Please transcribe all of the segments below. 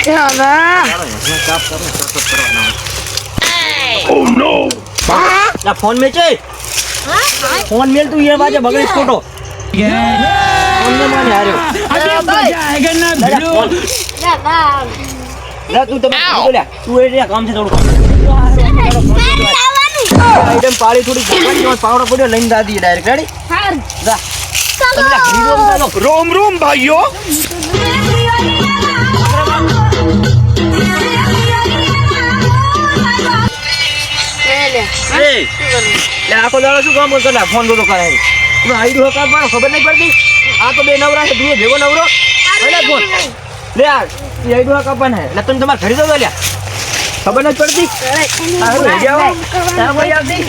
Oh no! ला phone में चे phone में तू ये बाजे बगड़ीस फोटो फोन में माने आ रहे हो अरे मजा आएगा ना भिड़ो ला तू तो बोलिया तू ये काम से थोड़ा आइटम पाड़ी थोड़ी पावड़ा पड़ियो लाइन दा दी डायरेक्ट रेडी हां जा रोम रोम भाइयों ले आको दाड़ो શું કામ કરતા ફોન બોલો કરે તું આઈડી હો કામ મારો ખબર નહીં પડતી આ તો બે નવરા છે બે ભેગો નવરો અરે ફોન લે આ આઈડી હો કાપન હે એટલે તમે તમાર ઘરે દો લે ખબર નહીં પડતી આ હે જાઓ તા ભાઈ આવતી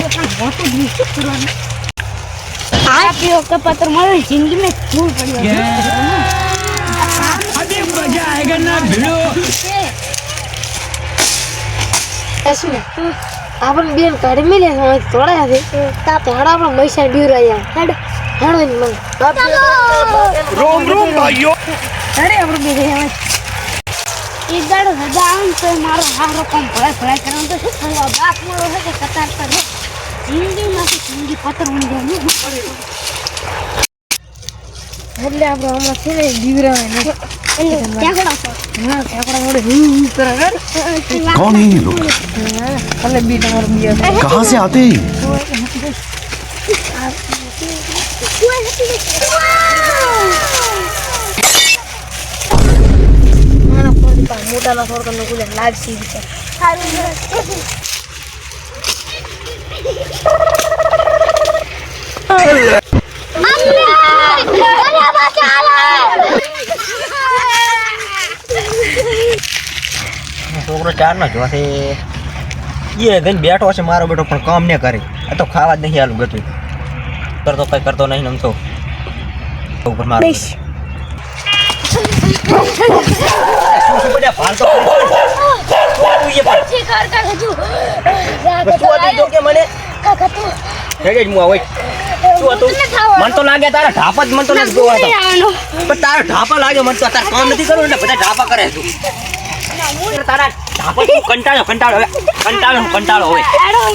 આ પીઓ का पत्र मारी जिंदगी में धूल पड़ी है अरे मजा आएगा ना भिड़ो ऐसे अपन बेन काढ़ में ले थोड़ा है ता पहाड़ा पर मैसा ड्यू रहा हेड हेड मन रोम रोम भाइयों अरे अपन बेन है एक दाड़ हजाम तो मारो हारो कम भड़ा भड़ा करो तो सुनो बाप मोरो है के कतार पर जिंदगी में जिंदगी पत्र उन गया એટલે આપણે હમણાં છે ને દીવરાને ટેકડા હા ટેકડા મોડે કરે कौन है ये लोग એટલે બી તમારો બી कहाँ से आते हैं મોટા ના થોડો કનો કુલે લાગ સી છે છોકરો ચાર ના જોશે ये गन बैठो છે મારો બેટો પણ કામ ન કરે આ તો ખાવા જ નહીં આલું ગતું કરતો કઈ કરતો નહીં નમતો ઉપર મારો શું બધા ફાલતો તું ये પર છે કર કર હજુ શું હતી તો કે મને કાકા તો હેડે જ મુ આવઈ શું હતું મન તો લાગે તારા ઢાપા જ મન તો નથી જોવા તો પણ તારા ઢાપા લાગે મન તો તાર કામ નથી કરવું એટલે બધા ઢાપા કરે તું તારા ઢાપા તું કંટાળો હવે કંટાળો હવે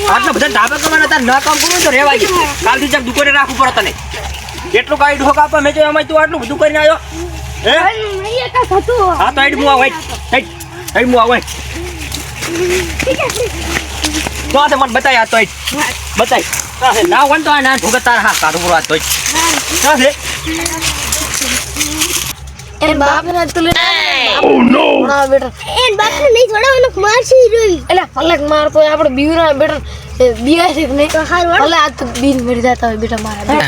આટલા બધા ઢાપા કરવાના તાર ના કામ કરવું તો રેવા દે કાલથી જક દુકાને રાખવું પડે તને એટલું કાઈ ઢોક આપા મેં જો એમાં તું આટલું બધું કરીને આવ્યો હે નહીં કા થતું હા તો હેડ મુ આવઈ હેડ મુ આવઈ તો આ મને બતાય આ તો હેડ બતાય હા ના વન તો આ ના ઢોક તાર હા કાઢું પૂરો આ તો હા છે એ બાપ ને તું Oh no! ના બેટા એ બાપ ને નહીં છોડાવનો મારસી રોઈ એટલે ફલક મારતો આપણે બીવરા બેટા બિયા છે નહીં તો હાર ભલે આ તો બીન મરી જાતા હોય બેટા મારા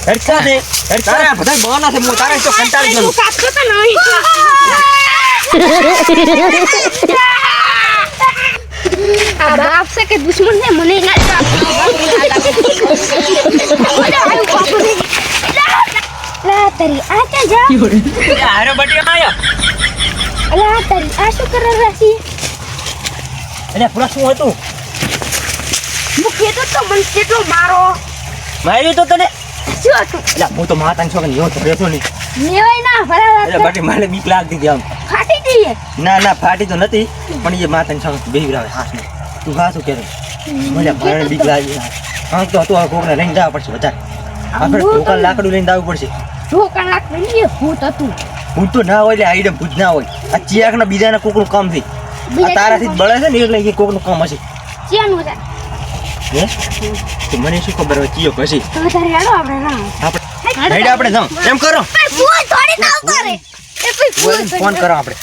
હેડ કા છે હેડ તારે બધા બહાના છે મુ તારે તો કંટાળી ગયો કાકો તો નહીં આ બાપ છે કે દુશ્મન છે મને ના લા તારી આ કે જા હારે બટિયા આયો લા તારી આ શું કરે રાસી એટલે પૂરા શું હતું મુખે તો મન કેટલો મારો માર્યું તો તને શું હતું એટલે હું તો માતાને છોકરાને યો તો રહેતો નહીં નેવાય ના ભલા એટલે બટી મને બીક લાગતી હતી આમ ફાટી ગઈ ના ફાટી તો નથી પણ એ માતાને છોકરાને બેહરાવે હાથ ને તું હાસું કે મને મારે બીક લાગી હા તો તું આ કોકને લઈને જવા પડશે વધારે આપણે ટોકન લાકડું લઈને આવવું પડશે ઢોકા લાખ નહીં ભૂત હતું હું તો ના હોય એટલે આઈડમ ભૂજ ના હોય આ ચિયાકના બીજાના કોકનું કામ થઈ આ તારાથી જ બળે છે ને એટલે એ કોકનું કામ હશે ચિયાનું હતા હે તો મને શું ખબર હોય ચિયો પછી તો તારે હેડો આપણે ના આપણે હેડ આપણે જાઉં એમ કરો ફોન થોડી ના કરે એ કોઈ ફોન કરો આપણે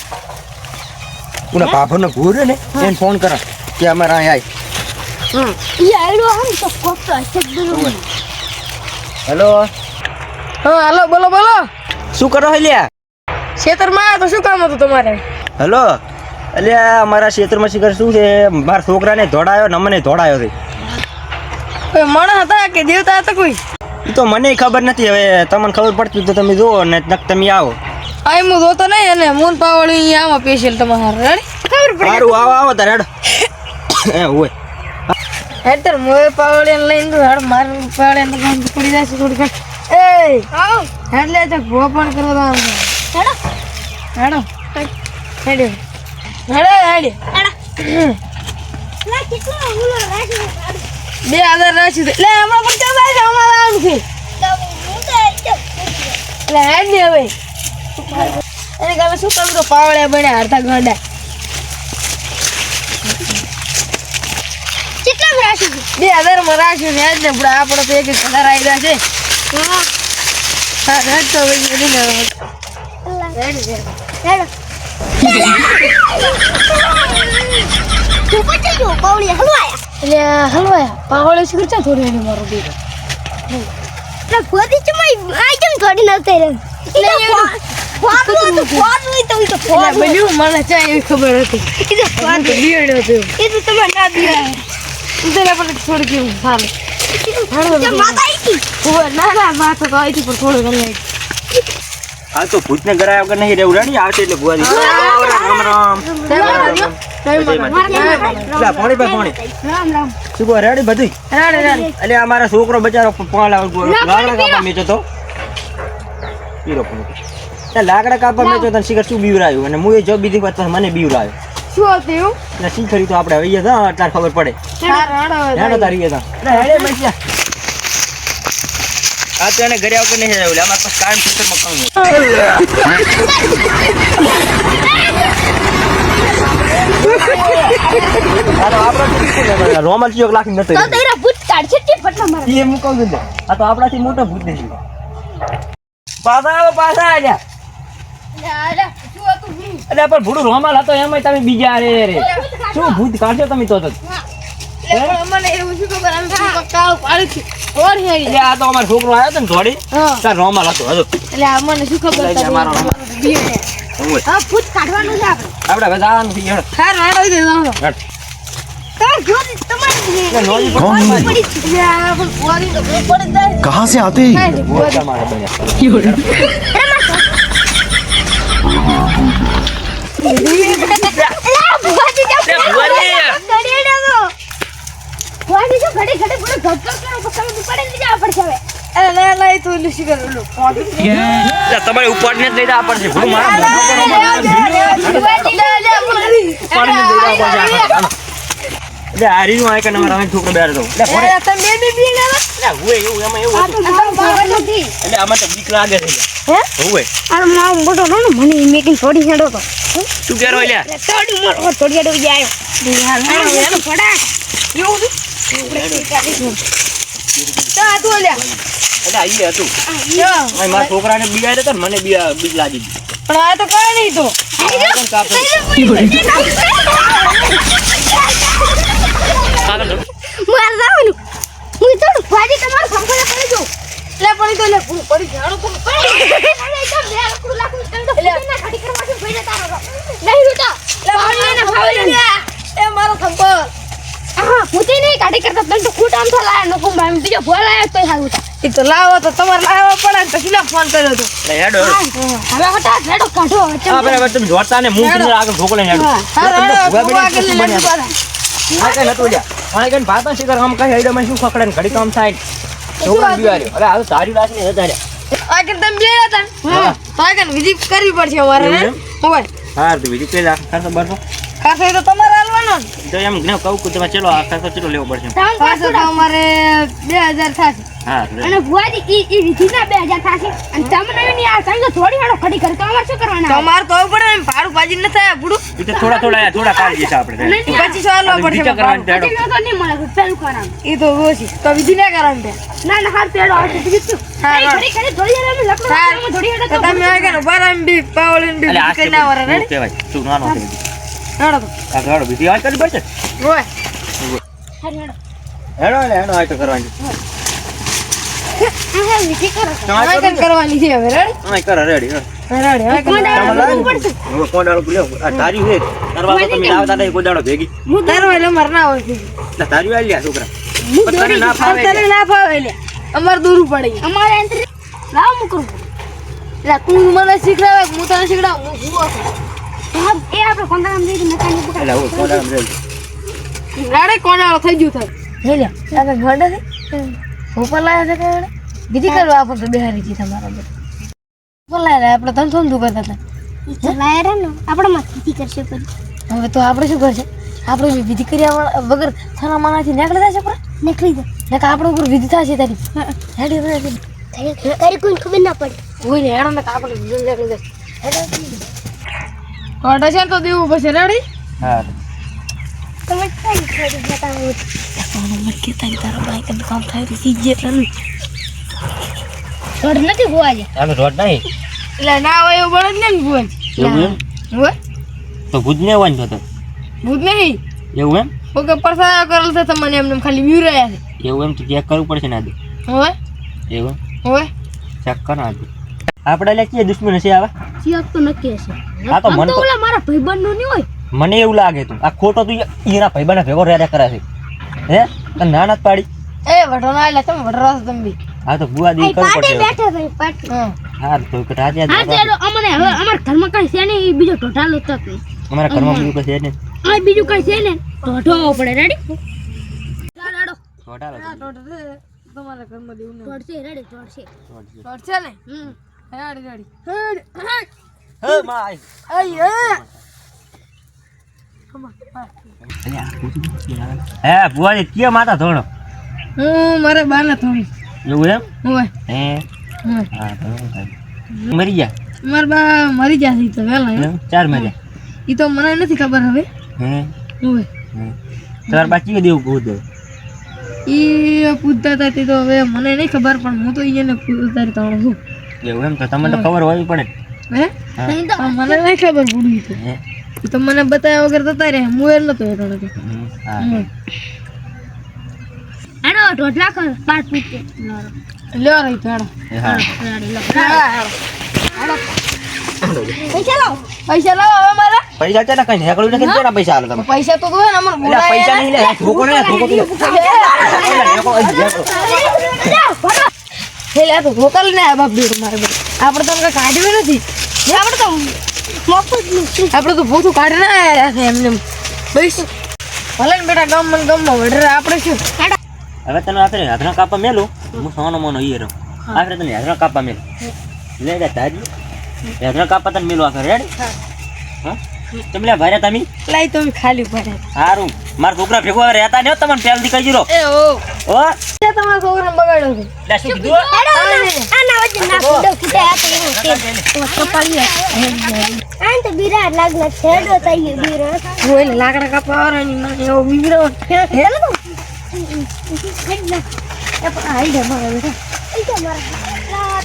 ઉના બાપરનો ઘોર ને એને ફોન કરો કે અમારે અહીંયા આય ઈ આઈડો આમ તો કોક તો હશે જ બોલો હેલો હા હાલો બોલો બોલો શું કરો હેલ્યા ખેતરમાં આવ્યા તો શું કામ હતું તમારે હેલો અલ્યા અમારા ક્ષેત્રમાં શિખર શું છે મારા છોકરાને ધોડાયો ને મને ધોડાયો છે કોઈ માણસ હતા કે દેવતા હતા કોઈ એ તો મને ખબર નથી હવે તમને ખબર પડતી તો તમે જુઓ ને તમે આવો આ હું જોતો નહીં અને મૂન પાવડી અહીંયા આમાં સ્પેશિયલ તમારે રેડી ખબર પડી સારું આવો તારે હેડ એ હોય હેતર મોય પાવડી લઈને તો હાડ માર પાવડી તો કામ પડી જાય છે થોડી ઘણી એ આવ એટલે તો ભોપણ કરવા દો હેડો હેડો હેડો હેડે હેડે લા કેટલો ઉલો રાખી 2000 રાશી લે હમણાં પણ ચાલ આવે અમારે આવું છે લે હેડ ને હવે એને કાલે શું કરું તો પાવળે બન્યા હરતા ગોડા કેટલા રાખી 2000 માં રાખ્યું ને આજ ને બડા આપણે તો 1000 આવી રહ્યા છે હા હેડ તો હવે હેડ હેડો તું પચી ગયો પાવળી હલવાયા એટલે હલવાયા પાવળે શું કરતા થોડી એની મારો દીકરો એટલે ગોદી ચમાઈ આઈટમ થોડી નવતે રે એટલે ફોન તો બન્યું મને ચા એવી ખબર હતી એ તો ફોન બિયાડ્યો હતો એ તો તમે ના દિયા ઉધર આપણે થોડી કેવું સારું તે માતા આઈ ના ના માથે તો આવી પણ થોડું ગમે આ તો ભૂતને ગરાયા વગર નહીં રહેવું રાણી આવશે એટલે ભુવાજી રામ રામ લા પાણી પે પાણી રામ રામ શું કહો રેડી બધું એટલે આ મારા છોકરો બચારો લાકડા કાપા મેચો તો પીરો પણ લાકડા કાપા મેચો તો શિખર શું બીવરાયું અને હું એ જો બીજી વાત મને બીવરાયો શું હતું એટલે શીખરી તો આપણે હવે હતા તાર ખબર પડે હેડો તારી હતા હેડે મૈયા આ તો એને ઘરે વગર નહીં રહેવું અમારે પાસે કાયમ ખેતરમાં કામ રોમલ ચિયોક લાખી નતો તો તેરા ભૂત કાઢશે કે ફટના માર એ હું કહું છું આ તો આપણાથી મોટો ભૂત નથી પાછા આલ્યા શું હતું એટલે પણ ભૂડું રોમાલ હતો એમાં તમે બીજા રે શું ભૂત કાઢશો તમે તો મને એવું શું ખબર આમ કાળ પાડી છે ઓર હે એટલે આ તો અમારો છોકરો આવ્યો હતો ને થોડી તાર રોમાલ હતો હજો એટલે આ મને શું ખબર એટલે અમારો રોમાલ હા ભૂત કાઢવાનું છે આપણે આપણે જવાનું છે હેડ ખાર વાળો દે જાનો હેડ તમે જો તમારી નોજી कौन है ये लोग? એટલે આ પણ પોરી તો પડી જાય कहाँ से आते हैं ये? ભૂત તમારે બન્યા ભુવાજી જો ઘડી ઘડી પૂરો ધક્કો કરો પછી પડે ને જવા પડશે હવે અરે લે લે તો ઓલું શું કરું ઓલું તમારે ઉપાડને જ લઈ જવા પડશે ભૂલ મારા એટલે હારીનું આ કે નંબર અમે છોકરો બેર દો એટલે ભણે તમે બે બી લેવા એટલે હુએ એવું એમાં એવું આ તો મારો બાવા નથી એટલે આમાં તો બીક લાગે છે હે હુએ આ મારો મોટો નો મને મેકિંગ થોડી હેડો તો શું કહેરો લ્યા થોડી મોટો થોડી હેડો જાય એનો ફડા એવું તો આ તો લે એટલે આઈએ હતું જો આ મારા છોકરાને બીજાય તો મને બીક લાગી ગઈ પણ આ તો કઈ નહીં તો માર જાવનું હું તો ભાજી તમારો સંપલે પડી જો લે પડી તો લે પડી જાણો પણ અરે તો બે લાખ તમે તો ના ખાડી કરવાથી ભઈ જતા નહીં રૂટા પાણીને ફાવી એ મારો સંપલ હા પૂતે નહીં કાઢી કરતા તને તો ખૂટ આમ તો લાયા નો કોમ આમ બીજો બોલાયો તો હારું એ તો લાવો તો તમારે લાવવા પડે ને તો કિલા ફોન કર્યો તો એટલે હેડો હવે હટા રેડો કાઢો હા બરાબર તમે જોડતા ને મું તમને આગળ ઢોકલે હેડો હા આગળ લે આ કઈ નતું લ્યા મને કઈ ભાતા શિખર આમ કઈ હેડો માં શું ખકડે ને ઘડી કામ થાય છોકરા બીવાર્યો અરે આ તો સારી વાત ને હતા લ્યા આગળ તમે બે હતા હા. તો આગળ વિધિ કરવી પડશે અમારે એવું હે એમ? હોય હા તો બીજું કઈ લાખ ખાસો બરસો ખાસો એ તો તમારે હાલવાનો ને તો એમ ને કહું કે તમે ચલો આ ખાસો ચલો લેવો પડશે ખાસો તો અમારે 2000 થશે હા અને ભુવાજી ઈ વિધિના 2000 થાશે અને તમને નહીં આ સાંજો થોડી હાડો ખડી કરે તો અમાર શું કરવાના તમારે તો આવવું પડે ને ભાડું ભાજી ન થાય બુડું એ તો થોડા કાઢી જશે આપણે નહીં, નહીં. 2500 હાલવા પડશે વિચાર કરવાની ભાડું. હેડો. પછી તો નહીં મળે પેલું કરવાનું એ તો ઓછી તો વિધિ ના કરવાનું તે ના ના હાર પેડો આવશે બીજું શું હા, નહીં, હા. ઘડી ઘડી થોડી વાર અમે લકડું હા. વાળીને થોડી હેડો તો તો તમે આગળ બારામ બી પાવળીને બી એટલે આ વિધિ કરી ના વરે રેડી કહેવાય તું નાનો છે હેડો તો આ હેડો બીજી વાત કરવી પડશે હોય હારી હેડો. હેડો આ તો કરવાની હા વિધિ કરો આગળ કરવાની છે હવે રેડી હા કરો રેડી રેડી કોણ આગળ ડાળો પડશે હવે કોડાળો લેવો આ તારી હે કરવા તો તમે લાવતા નહીં કોડાળો ભેગી તારો એટલે મર ના હોય છે એટલે તારી વાળી લ્યા છોકરા હું પણ તને ના ફાવે તને ના ફાવે લે અમાર દૂર પડી અમારે એન્ટ્રી લાવ મુકું એટલે તું મને શીખડાવે હું તને શીખડાવું હું ભૂવો છું હા એ આપણે કોન્ટ્રાક્ટ લઈ મકાન એટલે હું કોડાળો રેડી રાડે કોણાળો થઈ ગયું થાય હે લે આગળ ગોડા છે ઉપર લાયા છે કે વિધિ કરવા આપો તો બેહારી છે તમારા બધું ઉપર લાયા આપણે તને થોડું કરતા હતા ચલાય રે ને આપણે મસ્તી કરશે પછી હવે તો આપણે શું કરશે? આપણે વિધિ કર્યા વગર થાના માનાથી નીકળી જશે પર નીકળી જા નકા આપણે ઉપર વિધિ થશે તારી હેડી તારી કોઈ ખબર ના પડે હોય ને હેડો નકા આપણે વિધિ નીકળી જશે કોટા છે તો દેવું પછી રેડી હા તમે કઈ ખરી બતાવો મત કે તારો બાઈક નું કામ થાય તો સીજે તને ઘર નથી ગોવાજે આમે રોડ નહીં એટલે ના હોય એવું બળદ ને ભૂજ એવું એમ હોય તો ભૂજ ને વાંધો તો ભૂત નહીં એવું એમ ઓકે પરસા કરેલ છે તમને એમને ખાલી મ્યુરાયા છે એવું એમ તો ચેક કરવું પડશે ને આજે હોય એવું હોય ચેક કર આજે આપણે એટલે કે દુશ્મન હશે આવા સિયાક તો નક્કી હશે આ તો મન તો ઓલા મારા ભાઈબંધ નું નહીં હોય મને એવું લાગે તું આ ખોટો તું ઈના ભાઈબંધ ભેગો રહ્યા કરે છે હે તને ના નથી પાડી એ વઢો ના એટલે તમે વઢરાસ તમે બી હા તો બુઆ દી કરવું પાટે પડશે બેઠા ભાઈ પાટે હા હા તો કે રાજા હા ચાલો અમને હવે અમારા ઘરમાં કઈ છે ને બીજો ઢોઢાલો તક નહીં અમારા ઘરમાં બીજું કઈ છે ને આ બીજું કઈ છે ને ઢોઢો પડે રેડી લાડો છોટાલો તમારા ઘરમાં દેવું ને ઢોઢશે રેડી ઢોઢશે છે ને હેડી હેડી હે માય હે બુઆ દી કે માતા ધોણો હું મારે બાના થોડી એવું એમ હોય હે હા તો મરી ગયા મારા બા મરી જશે તો વેલા એમ? ચાર મરી ઈ તો મને નથી ખબર હવે હે હોય તાર બાકી દેવું કહું ઈ પૂછતા હતા તે તો હવે મને નહીં ખબર પણ હું તો એને પૂછતા તાણ છું એવું એમ તો તમને તો ખબર હોવી પડે હે હા. નહીં તો પણ મને નહીં ખબર પૂડી તો હે ઈ તો મને બતાવ્યા વગર જતા રહે હું એ નતો એ તને હા હેડો ઢોઢલા કર પાટ પૂછે લ્યો રહી તો હેડો હા રેડી લો પૈસા પૈસા લાવો પૈસા લાવો હવે મારા છે ને કઈ હેકડું નથી કેના પૈસા હાલો તમે પૈસા તો દોય ને અમાર એટલે પૈસા નહીં લે ધોકો ને ધોકો પીલો હેલા તો ભોકલ ને આ બાપ બેડ મારે બે આપણે તો કઈ કાઢ્યું નથી આપણે તો મફત નું શું આપણે તો ભૂતું કાઢી ના આયા છે એમને બસ ભલે ને બેટા ગામમાં વડરે આપણે શું હવે તને આપણે હાથના કાપા મેલો હું સોનો મોનો ઈ રહું આપણે તને હાથના કાપા મેલો લે લે તારી હાથના કાપા તને મેલો આખરે રેડી હા તમે લે ભારે તમે લાઈ તો ખાલી પડે સારું મારા છોકરા ભેગો રહેતા ને તમને પહેલથી કહી દીધો એ ઓ ઓ તમારા છોકરાને બગાડ્યો છે લે શું કીધું આના વચ્ચે ના કુડો કીધે આ તો એવું તે કપાળી આન તો બિરાડ લાગલા છેડો થઈ ગયો બિરાડ હું એને લાકડા કાપવા વાળાની મને એવો બીગડો એ પણ આઈ દે મારે બેટા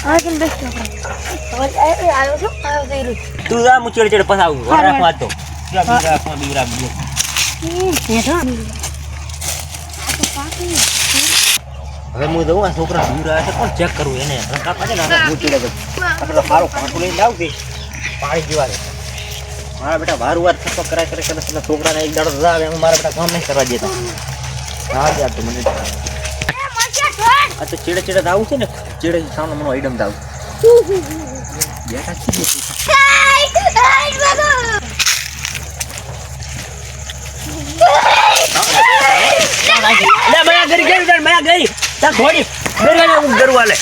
આ કેમ બેસ્ટ આવ્યો છો આવ્યો થઈ રહ્યું તું જા હું ચેડ ચેડ પસાવું રાખવા આતો બીરા હવે હું જઉં આ છોકરા દૂર આવે છે કોણ ચેક કરવું એને કાપા છે ને હું ચેડે આપણે સારો કાંટો લઈને લાવ કે પાણી પીવા દે મારા બેટા વારું વાર થપ્પો કરાય કરે છોકરાને એક દાડો રજા આવે હું મારા બેટા કામ નહીં કરવા દેતા હા યાર તો મને આ તો ચેડે ચેડે આવું છે ને ચેડે સામે મને આઈડમ દાવ બેટા લે મયા ગરી ગઈ મયા ગઈ તા ઘોડી ગરી ને હું ગરવા લે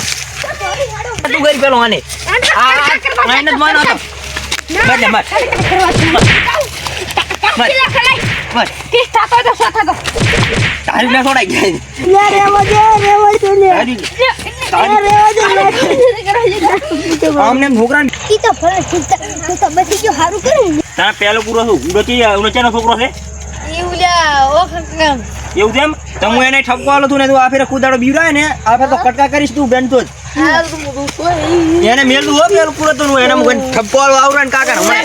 તું ગરી પેલો આને આ આઈને જ માનો તો મત મત તારી ના છોડાઈ ગયા આમને છોકરા ઈ તો ભલે ઠીક તો બસી ગયો હારું કર્યું તારા પેલો પૂરો છું ઉડો ચેનો છોકરો છે એવું લ્યા ઓ કાકા એવું તેમ તો હું એને ઠપકો આલો તું ને તું આ ફેરે કુદાડો બીવરાય ને આ ફેર તો કટકા કરીશ તું બેન તો આ તો મોટું કોઈ એને મેલું હો પેલું પૂરો તો હું એને મુકન ઠપકો આલો આવરા ને કાકા મને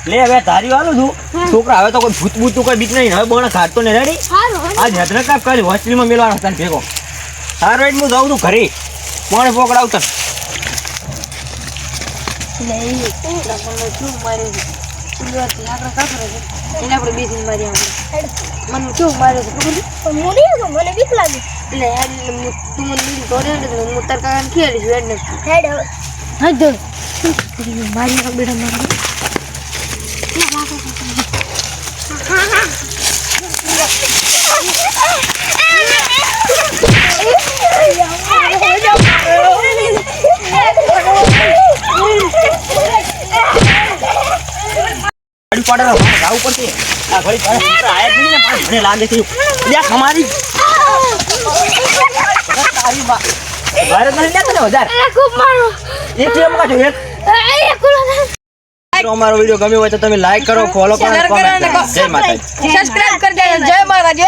લે હવે તારી વાળું છું છોકરા હવે તો કોઈ ભૂત ભૂત કોઈ બીક નહીં હવે બોને ખાટતો ને રેડી આજ હદરા કાપ કરી હોસ્ટેલમાં મેલવાનો તને ભેગો સારું એટલે હું જાઉં છું ઘરે કોણે પકડાવતા આપણે બેસીને મારી મને કેવું મારે છે ખબર મને બીક લાગી એટલે તું મને બીજું દોડે ને હું તાર કાકાને ખેડીશ એટલે હેડ હવે હા દોડ મારી બેટા મારી ઘડી પાડે રાવ પડશે આ ઘડી પાડે આયા જ નહીં ને પણ મને લાગે છે યા અમારી તારી બા ભારત માં લે તને 1000 અરે ખૂબ મારો એટીએમ માં જો એક અમારો વિડિયો ગમ્યો હોય તો તમે લાઈક કરો ફોલો કરો શેર કરો અને જય માતાજી સબસ્ક્રાઇબ કરી દેજો જય મહારાજ.